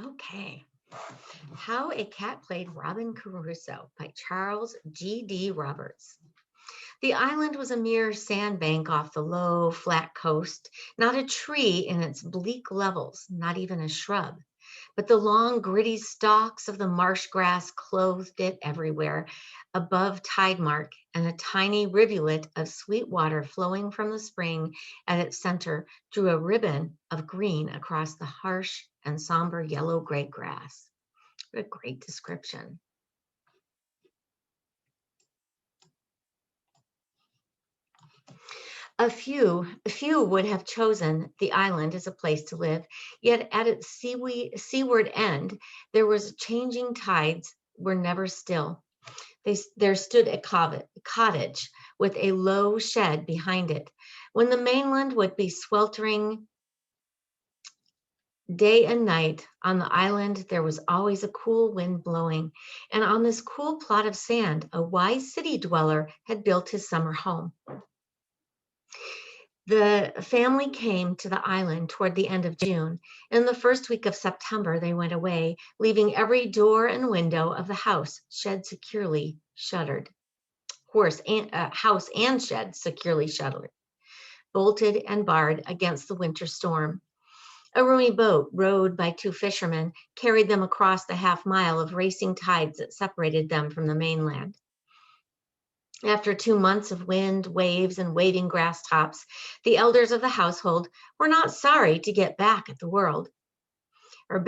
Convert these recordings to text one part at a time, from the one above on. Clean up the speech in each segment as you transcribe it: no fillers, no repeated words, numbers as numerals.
Okay. How a Cat Played Robin Crusoe by Charles G.D. Roberts. The island was a mere sandbank off the low, flat coast, not a tree in its bleak levels, not even a shrub. But the long, gritty stalks of the marsh grass clothed it everywhere, above tide mark, and a tiny rivulet of sweet water flowing from the spring at its center drew a ribbon of green across the harsh and somber yellow-gray grass. What a great description. A few would have chosen the island as a place to live, yet at its seaward end, changing tides were never still. There stood a cottage with a low shed behind it. When the mainland would be sweltering day and night, on the island there was always a cool wind blowing, and on this cool plot of sand, a wise city dweller had built his summer home. The family came to the island toward the end of June. In the first week of September, they went away, leaving every door and window of the house shed securely shuttered. House and shed securely shuttered, bolted and barred against the winter storm. A roomy boat, rowed by two fishermen, carried them across the half-mile of racing tides that separated them from the mainland. After 2 months of wind, waves, and waving grass tops, the elders of the household were not sorry to get back to the world, but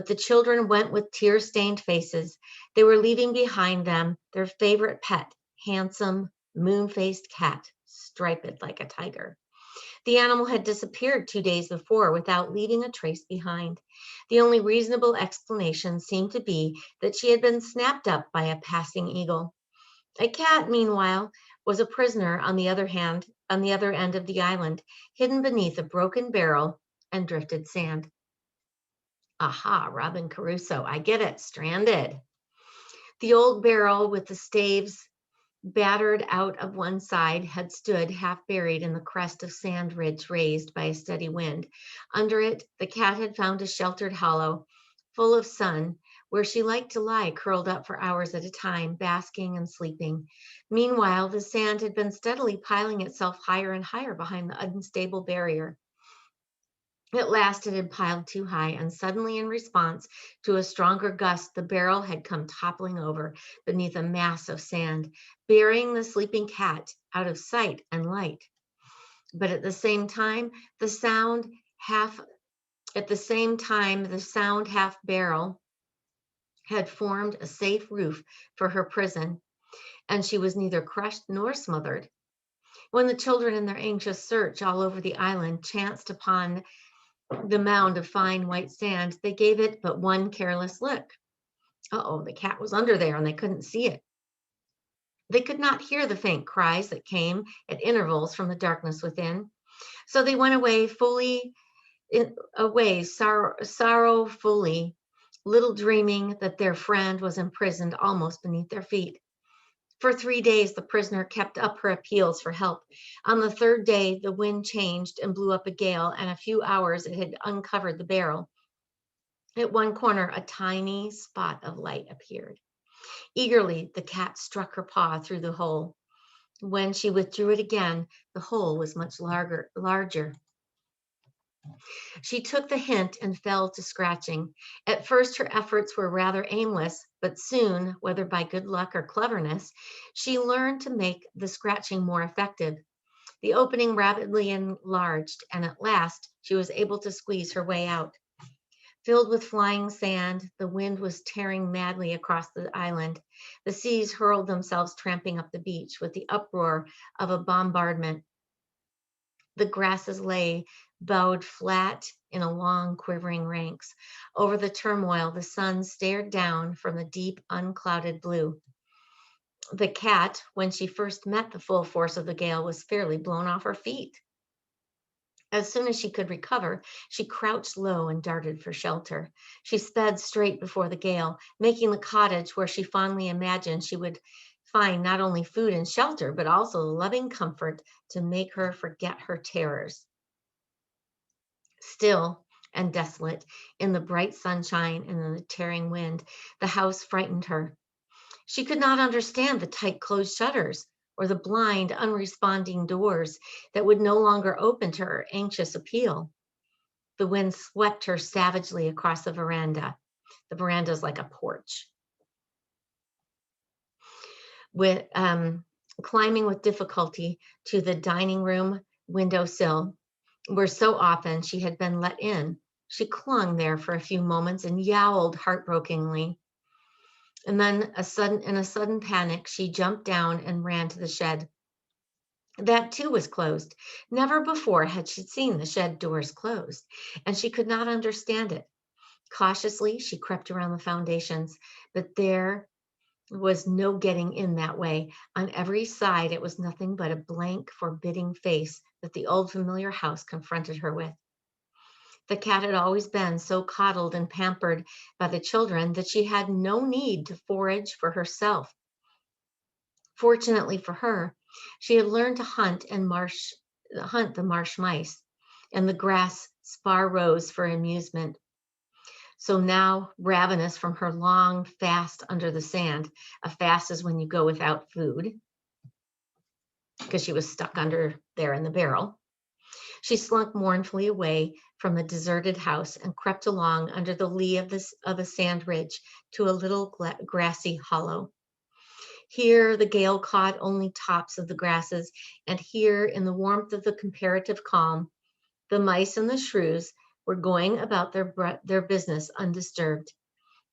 the children went with tear-stained faces. They were leaving behind them their favorite pet, handsome, moon-faced cat, striped like a tiger. The animal had disappeared 2 days before without leaving a trace behind. The only reasonable explanation seemed to be that she had been snapped up by a passing eagle. A cat, meanwhile, was a prisoner on the other end of the island, hidden beneath a broken barrel and drifted sand. Aha, Robin Crusoe, I get it, stranded. The old barrel with the staves battered out of one side had stood half buried in the crest of sand ridge raised by a steady wind. Under it, the cat had found a sheltered hollow, full of sun, where she liked to lie curled up for hours at a time, basking and sleeping. Meanwhile, the sand had been steadily piling itself higher and higher behind the unstable barrier. At last it had piled too high, and suddenly, in response to a stronger gust, the barrel had come toppling over beneath a mass of sand, burying the sleeping cat out of sight and light. But the sound half the sound half barrel had formed a safe roof for her prison, and she was neither crushed nor smothered. When the children, in their anxious search all over the island, chanced upon the mound of fine white sand, they gave it but one careless look. Uh-oh, the cat was under there and they couldn't see it. They could not hear the faint cries that came at intervals from the darkness within. So they went away sorrowfully, little dreaming that their friend was imprisoned almost beneath their feet. For 3 days, the prisoner kept up her appeals for help. On the third day, the wind changed and blew up a gale, and in a few hours it had uncovered the barrel. At one corner, a tiny spot of light appeared. Eagerly, the cat struck her paw through the hole. When she withdrew it again, the hole was much larger. She took the hint and fell to scratching. At first, her efforts were rather aimless, but soon, whether by good luck or cleverness, she learned to make the scratching more effective. The opening rapidly enlarged, and at last she was able to squeeze her way out. Filled with flying sand, the wind was tearing madly across the island. The seas hurled themselves tramping up the beach with the uproar of a bombardment. The grasses lay bowed flat in a long, quivering ranks. Over the turmoil, the sun stared down from the deep, unclouded blue. The cat, when she first met the full force of the gale, was fairly blown off her feet. As soon as she could recover, she crouched low and darted for shelter. She sped straight before the gale, making the cottage where she fondly imagined she would find not only food and shelter, but also loving comfort to make her forget her terrors. Still, and desolate in the bright sunshine and in the tearing wind. The house frightened her. She could not understand the tight closed shutters or the blind, unresponding doors that would no longer open to her anxious appeal. The wind swept her savagely across the veranda. The veranda is like a porch. With climbing with difficulty to the dining room windowsill, where so often she had been let in, she clung there for a few moments and yowled heartbrokenly. And then in a sudden panic, she jumped down and ran to the shed. That too was closed. Never before had she seen the shed doors closed, and she could not understand it. Cautiously, she crept around the foundations, but there was no getting in that way. On every side, it was nothing but a blank, forbidding face that the old familiar house confronted her with. The cat had always been so coddled and pampered by the children that she had no need to forage for herself. Fortunately for her, she had learned to hunt the marsh mice and the grass sparrows for amusement. So now, ravenous from her long fast under the sand, a fast is when you go without food, because she was stuck under there in the barrel, she slunk mournfully away from the deserted house and crept along under the lee of a sand ridge to a little grassy hollow. Here the gale caught only tops of the grasses, and here in the warmth of the comparative calm, the mice and the shrews were going about their business undisturbed.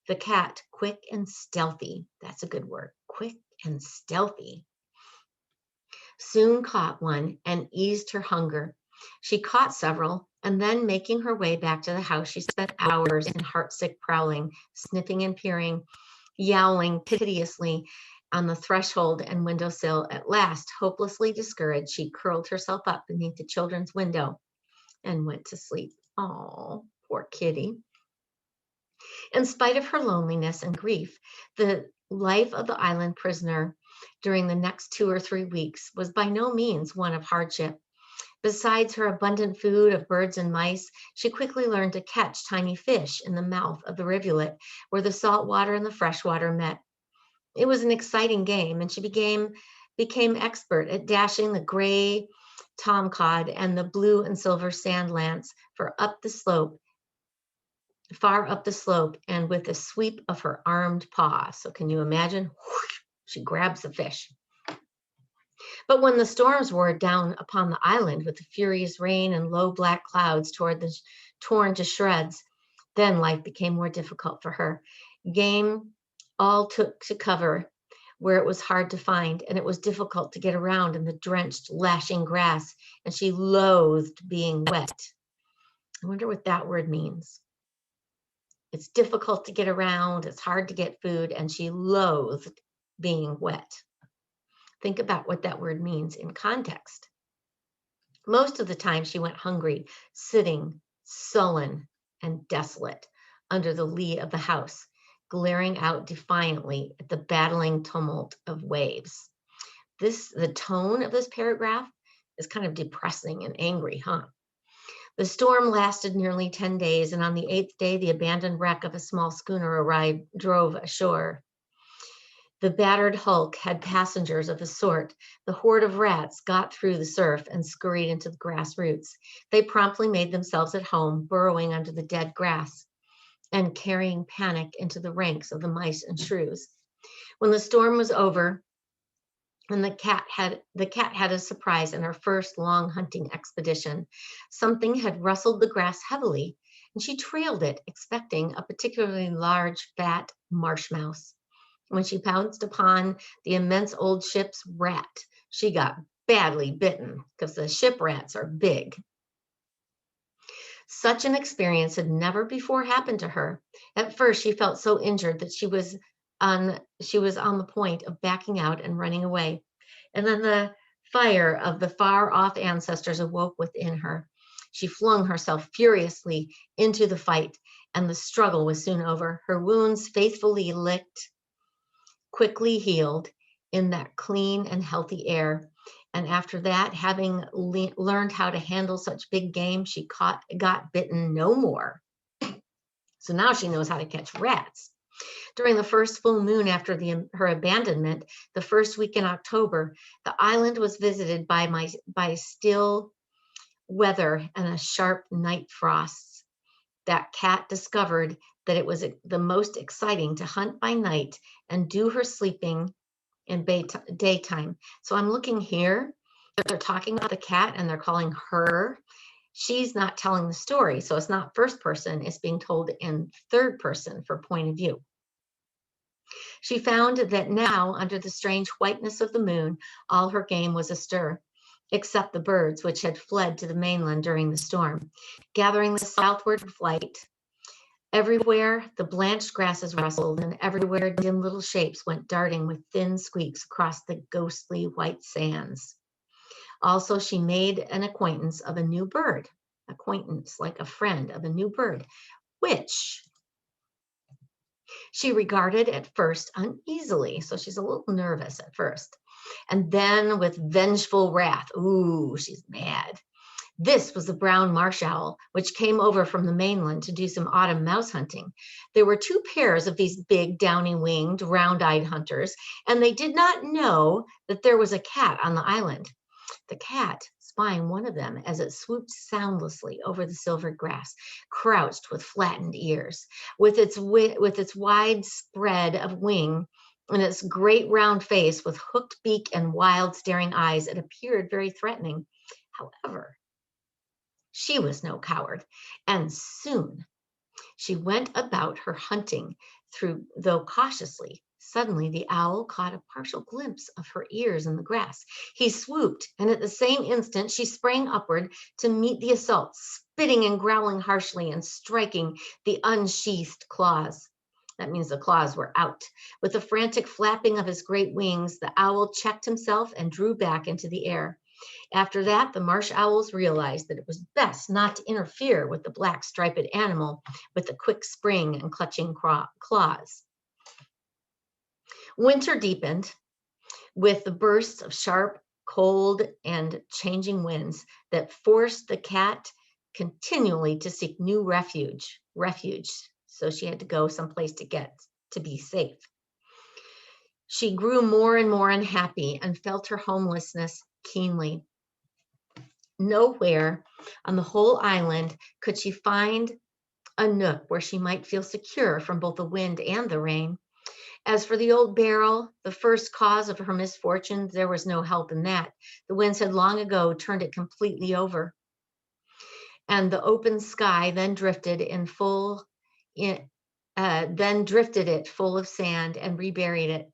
The cat, quick and stealthy, that's a good word, quick and stealthy, soon caught one and eased her hunger. She caught several, and then making her way back to the house, she spent hours in heartsick prowling, sniffing and peering, yowling piteously on the threshold and windowsill. At last, hopelessly discouraged, she curled herself up beneath the children's window and went to sleep. Oh, poor kitty. In spite of her loneliness and grief, the life of the island prisoner during the next 2 or 3 weeks was by no means one of hardship. Besides her abundant food of birds and mice, she quickly learned to catch tiny fish in the mouth of the rivulet where the salt water and the fresh water met. It was an exciting game, and she became expert at dashing the gray tomcod and the blue and silver sand lance far up the slope, and with a sweep of her armed paw. So can you imagine? Whoosh, she grabs the fish. But when the storms wore down upon the island with the furious rain and low black clouds torn to shreds, then life became more difficult for her. Game all took to cover where it was hard to find, and it was difficult to get around in the drenched, lashing grass, and she loathed being wet. I wonder what that word means. It's difficult to get around, it's hard to get food, and she loathed being wet. Think about what that word means in context. Most of the time she went hungry, sitting sullen and desolate under the lee of the house, glaring out defiantly at the battling tumult of waves. The tone of this paragraph is kind of depressing and angry, huh? The storm lasted nearly 10 days, and on the 8th day, the abandoned wreck of a small schooner drove ashore. The battered hulk had passengers of a sort. The horde of rats got through the surf and scurried into the grass roots. They promptly made themselves at home, burrowing under the dead grass and carrying panic into the ranks of the mice and shrews. When the storm was over, and the cat had a surprise in her first long hunting expedition. Something had rustled the grass heavily, and she trailed it, expecting a particularly large, fat marsh mouse. When she pounced upon the immense old ship's rat, she got badly bitten because the ship rats are big. Such an experience had never before happened to her. At first, she felt so injured that she was on the point of backing out and running away. And then the fire of the far off ancestors awoke within her. She flung herself furiously into the fight, and the struggle was soon over. Her wounds, faithfully licked, quickly healed in that clean and healthy air, And after that, having learned how to handle such big game, she got bitten no more. So now she knows how to catch rats. During the first full moon after her abandonment, the first week in October, the island was visited by still weather and a sharp night frosts. That cat discovered that it was the most exciting to hunt by night and do her sleeping in daytime. So I'm looking here. They're talking about the cat and they're calling her. She's not telling the story. So it's not first person. It's being told in third person for point of view. She found that now, under the strange whiteness of the moon, all her game was astir, except the birds, which had fled to the mainland during the storm. Gathering the southward flight, everywhere the blanched grasses rustled, and everywhere dim little shapes went darting with thin squeaks across the ghostly white sands. Also, she made an acquaintance of a new bird, acquaintance like a friend of a new bird, which she regarded at first uneasily. So she's a little nervous at first. And then with vengeful wrath, ooh, she's mad. This was the brown marsh owl, which came over from the mainland to do some autumn mouse hunting. There were two pairs of these big, downy-winged, round-eyed hunters, and they did not know that there was a cat on the island. The cat, spying one of them as it swooped soundlessly over the silvered grass, crouched with flattened ears, with its wide spread of wing and its great round face with hooked beak and wild staring eyes, it appeared very threatening. However, she was no coward, and soon she went about her hunting, though cautiously. Suddenly, the owl caught a partial glimpse of her ears in the grass. He swooped, and at the same instant, she sprang upward to meet the assault, spitting and growling harshly and striking the unsheathed claws. That means the claws were out. With a frantic flapping of his great wings, the owl checked himself and drew back into the air. After that, the marsh owls realized that it was best not to interfere with the black striped animal with the quick spring and clutching claws. Winter deepened with the bursts of sharp, cold, and changing winds that forced the cat continually to seek new refuge. So she had to go someplace to be safe. She grew more and more unhappy and felt her homelessness keenly. Nowhere on the whole island could she find a nook where she might feel secure from both the wind and the rain. As for the old barrel, the first cause of her misfortunes, there was no help in that. The winds had long ago turned it completely over. And the open sky then drifted it full of sand and reburied it.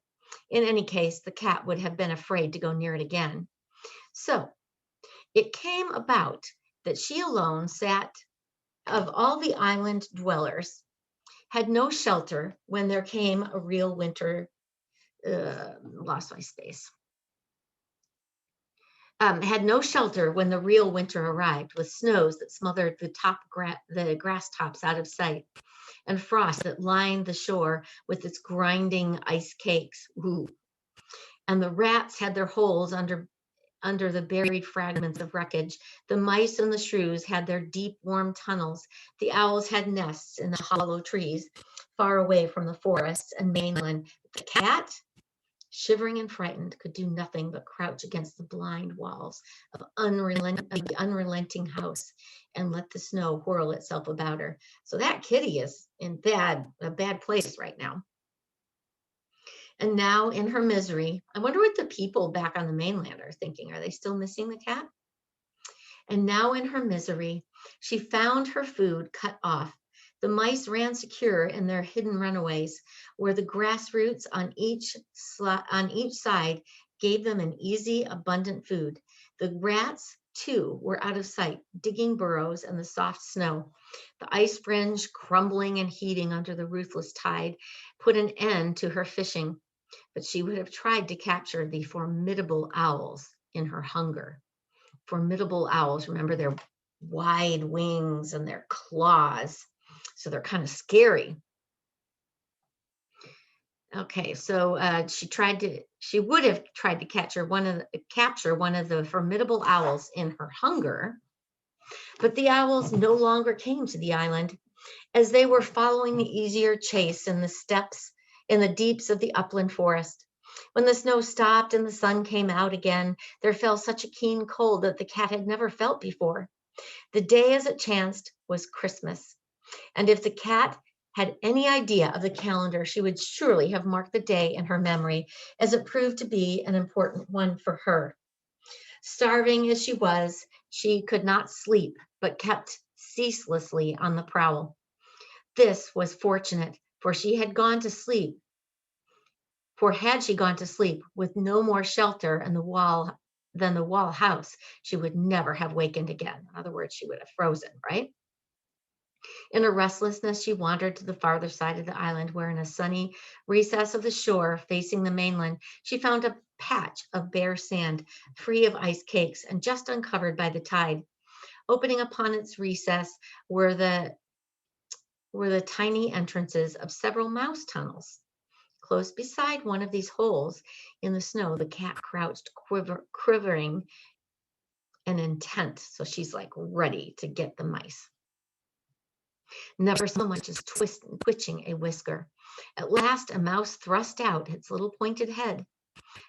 In any case, the cat would have been afraid to go near it again. So it came about that she alone of all the island dwellers, had no shelter when there came a real winter, lost my space. Had no shelter when the real winter arrived, with snows that smothered the grass tops out of sight, and frost that lined the shore with its grinding ice cakes. Ooh. And the rats had their holes under the buried fragments of wreckage. The mice and the shrews had their deep, warm tunnels. The owls had nests in the hollow trees, far away from the forests and mainland. The cat, shivering and frightened, could do nothing but crouch against the blind walls of the unrelenting house and let the snow whirl itself about her. So that kitty is in a bad place right now. And now in her misery, I wonder what the people back on the mainland are thinking. Are they still missing the cat? And now in her misery, she found her food cut off. The mice ran secure in their hidden runaways, where the grass roots on each side gave them an easy, abundant food. The rats, too, were out of sight, digging burrows in the soft snow. The ice fringe, crumbling and heating under the ruthless tide, put an end to her fishing. But she would have tried to capture the formidable owls in her hunger. Formidable owls, remember their wide wings and their claws, so they're kind of scary. Okay, so she would have tried to capture one of the formidable owls in her hunger, but the owls no longer came to the island as they were following the easier chase in the deeps of the upland forest. When the snow stopped and the sun came out again, there fell such a keen cold that the cat had never felt before. The day, as it chanced, was Christmas, and if the cat had any idea of the calendar, she would surely have marked the day in her memory, as it proved to be an important one for her. Starving as she was, she could not sleep, but kept ceaselessly on the prowl. This was fortunate, for had she gone to sleep with no more shelter than the wall house, she would never have wakened again. In other words, she would have frozen, right? In her restlessness, she wandered to the farther side of the island, where in a sunny recess of the shore facing the mainland, she found a patch of bare sand, free of ice cakes and just uncovered by the tide. Opening upon its recess were the tiny entrances of several mouse tunnels. Close beside one of these holes in the snow, the cat crouched, quivering and intent. So she's like ready to get the mice. Never so much as twitching a whisker. At last, a mouse thrust out its little pointed head.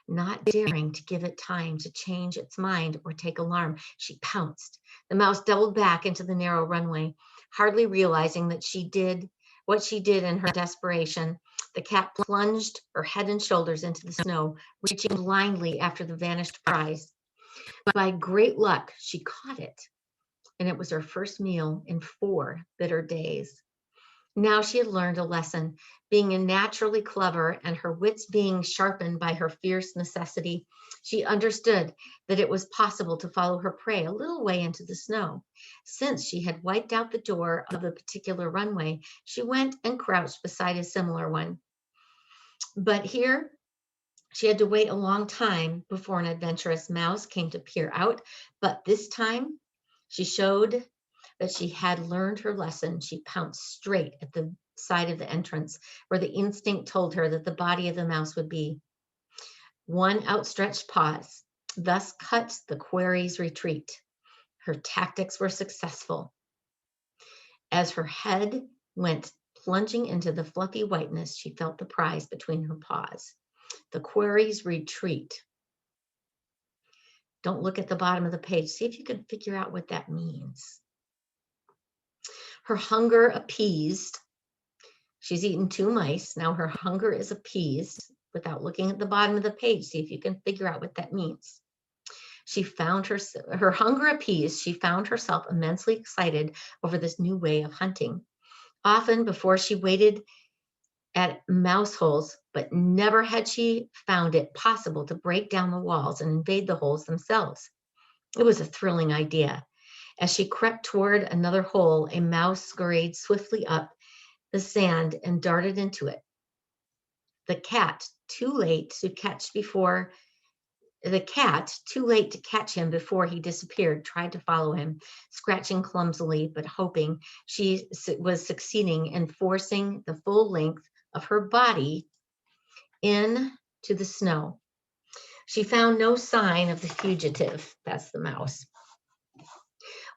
Not daring to give it time to change its mind or take alarm, she pounced. The mouse doubled back into the narrow runway, hardly realizing that she did what she did in her desperation. The cat plunged her head and shoulders into the snow, reaching blindly after the vanished prize. By great luck, she caught it, and it was her first meal in 4 bitter days. Now she had learned a lesson. Being naturally clever and her wits being sharpened by her fierce necessity, she understood that it was possible to follow her prey a little way into the snow. Since she had wiped out the door of a particular runway, she went and crouched beside a similar one. But here she had to wait a long time before an adventurous mouse came to peer out. But this time she showed that she had learned her lesson. She pounced straight at the side of the entrance, where the instinct told her that the body of the mouse would be. One outstretched paws thus cut the quarry's retreat. Her tactics were successful. As her head went plunging into the fluffy whiteness, she felt the prize between her paws. The quarry's retreat. Don't look at the bottom of the page. See if you can figure out what that means. Her hunger appeased. She's eaten 2 mice. Now her hunger is appeased. Without looking at the bottom of the page, see if you can figure out what that means. She found her hunger appeased. She found herself immensely excited over this new way of hunting. Often before she waited at mouse holes, but never had she found it possible to break down the walls and invade the holes themselves. It was a thrilling idea. As she crept toward another hole, a mouse scurried swiftly up the sand and darted into it. The cat, too late to catch him before he disappeared, tried to follow him, scratching clumsily, but hoping she was succeeding in forcing the full length of her body into the snow. She found no sign of the fugitive, that's the mouse,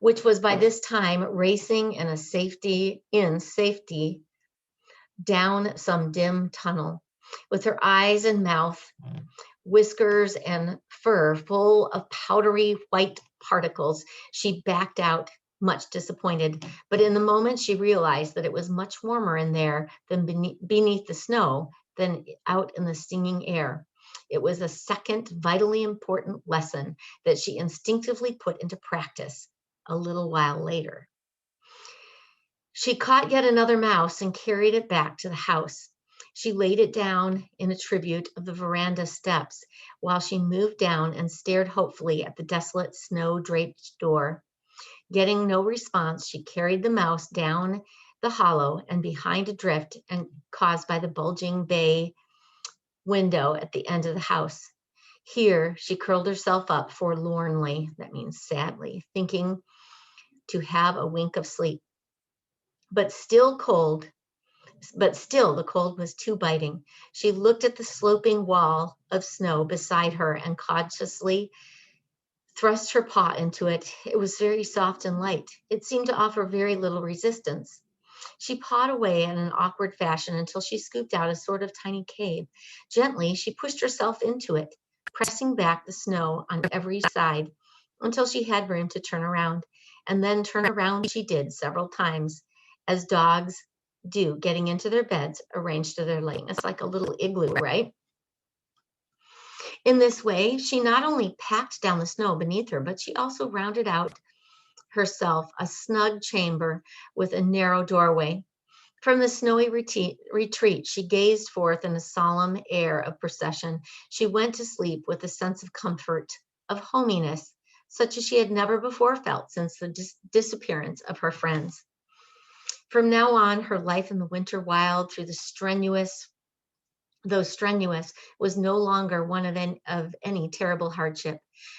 which was by this time racing in safety down some dim tunnel. With her eyes and mouth, whiskers, and fur full of powdery white particles, she backed out, much disappointed. But in the moment, she realized that it was much warmer in there than beneath the snow than out in the stinging air. It was a second vitally important lesson that she instinctively put into practice a little while later. She caught yet another mouse and carried it back to the house. She laid it down in a tribute of the veranda steps while she moved down and stared hopefully at the desolate snow-draped door. Getting no response, she carried the mouse down the hollow and behind a drift and caused by the bulging bay window at the end of the house. Here, she curled herself up forlornly, that means sadly, thinking to have a wink of sleep. But still cold, But still, the cold was too biting. She looked at the sloping wall of snow beside her and cautiously thrust her paw into it. It was very soft and light. It seemed to offer very little resistance. She pawed away in an awkward fashion until she scooped out a sort of tiny cave. Gently, she pushed herself into it, pressing back the snow on every side until she had room to turn around. And then turn around she did several times, as dogs do, getting into their beds arranged to their liking. It's like a little igloo, right? In this way, she not only packed down the snow beneath her, but she also rounded out herself a snug chamber with a narrow doorway. From the snowy retreat, she gazed forth in a solemn air of procession. She went to sleep with a sense of comfort, of hominess, such as she had never before felt since the disappearance of her friends. From now on, her life in the winter wild through though strenuous, was no longer one of any terrible hardship.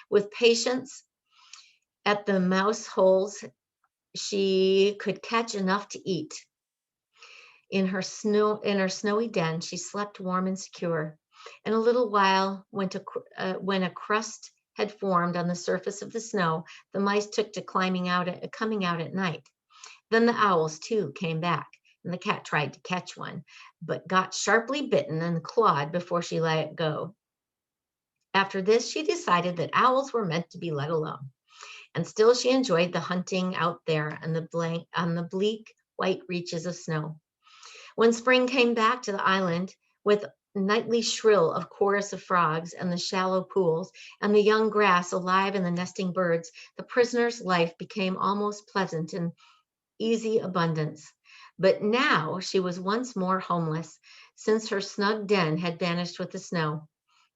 With patience at the mouse holes, she could catch enough to eat. In her snowy den, she slept warm and secure. In a little while, when a crust had formed on the surface of the snow, the mice took to coming out at night. Then the owls too came back, and the cat tried to catch one, but got sharply bitten and clawed before she let it go. After this, she decided that owls were meant to be let alone, and still she enjoyed the hunting out there on the bleak white reaches of snow. When spring came back to the island with nightly shrill of chorus of frogs and the shallow pools and the young grass alive in the nesting birds, the prisoner's life became almost pleasant and easy abundance. But now she was once more homeless, since her snug den had vanished with the snow.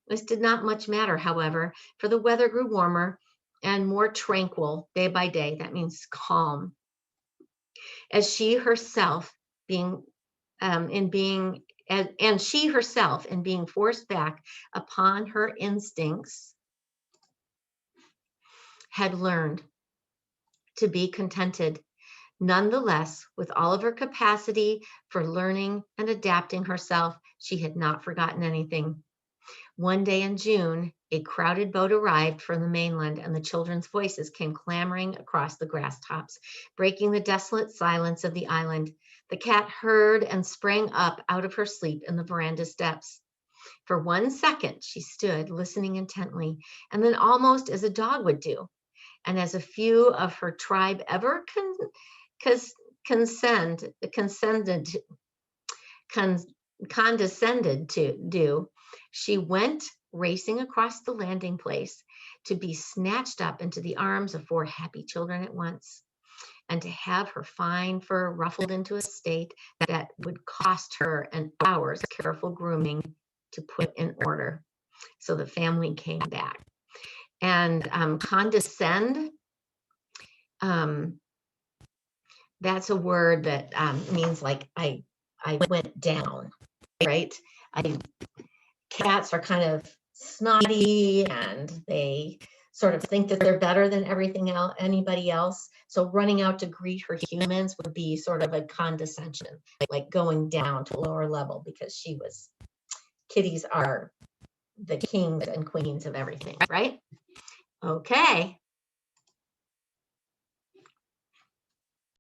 This did not much matter, however, for the weather grew warmer and more tranquil day by day. That means calm. As she herself being she herself in being forced back upon her instincts had learned to be contented. Nonetheless, with all of her capacity for learning and adapting herself, she had not forgotten anything. One day in June, a crowded boat arrived from the mainland, and the children's voices came clamoring across the grass tops, breaking the desolate silence of the island. The cat heard and sprang up out of her sleep in the veranda steps. For 1 second, she stood listening intently, and then almost as a dog would do, and as a few of her tribe ever condescended to do, she went racing across the landing place to be snatched up into the arms of 4 happy children at once, and to have her fine fur ruffled into a state that would cost her an hour's careful grooming to put in order. So the family came back. And condescend, that's a word that means like I went down, right? Cats are kind of snotty, and they sort of think that they're better than anybody else. So running out to greet her humans would be sort of a condescension, like going down to a lower level, because kitties are the kings and queens of everything, right? Okay.